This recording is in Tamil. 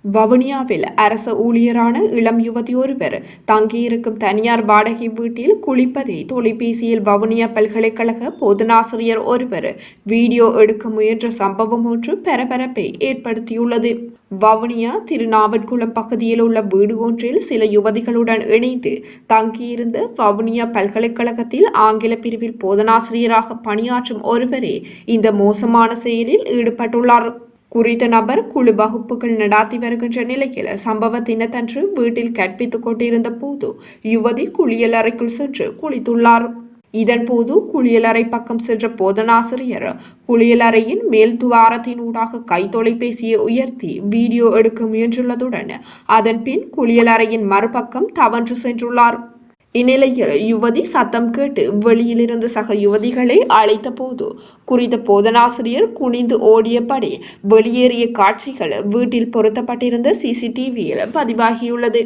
வவுனியாவில் அரசு ஊழியரான இளம் யுவதி ஒருவர் தங்கியிருக்கும் தனியார் வாடகை வீட்டில் குளிப்பதை தொலைபேசியில் வவுனியா பல்கலைக்கழக போதனாசிரியர் ஒருவர் வீடியோ எடுக்க முயன்ற சம்பவம் ஒன்று பரபரப்பை ஏற்படுத்தியுள்ளது. வவுனியா திருநாவட்குளம் பகுதியில் உள்ள வீடு ஒன்றில் சில யுவதிகளுடன் இணைந்து தங்கியிருந்த வவுனியா பல்கலைக்கழகத்தில் ஆங்கில பிரிவில் போதனாசிரியராக பணியாற்றும் ஒருவரே இந்த மோசமான செயலில் ஈடுபட்டுள்ளார். குறித்த நபர் குழு வகுப்புகள் நடாத்தி வருகின்ற நிலையில் சம்பவ தினத்தன்று வீட்டில் கற்பித்துக் கொண்டிருந்த போது யுவதி குளியலறைக்குள் சென்று குளித்துள்ளார். இதன்போது குளியலறை பக்கம் சென்ற போதனாசிரியர் குளியலறையின் மேல் துவாரத்தினூடாக கை தொலைபேசியை உயர்த்தி வீடியோ எடுக்க முயன்றுள்ளதுடன் அதன் பின் குளியலறையின் மறுபக்கம் தவன்று சென்றுள்ளார். இந்நிலையில் யுவதி சத்தம் கேட்டு வெளியிலிருந்து சக யுவதிகளை அழைத்த போது குறித்த போதனாசிரியர் குனிந்து ஓடியபடி வெளியேறிய காட்சிகள் வீட்டில் பொருத்தப்பட்டிருந்த CCTVயில் பதிவாகியுள்ளது.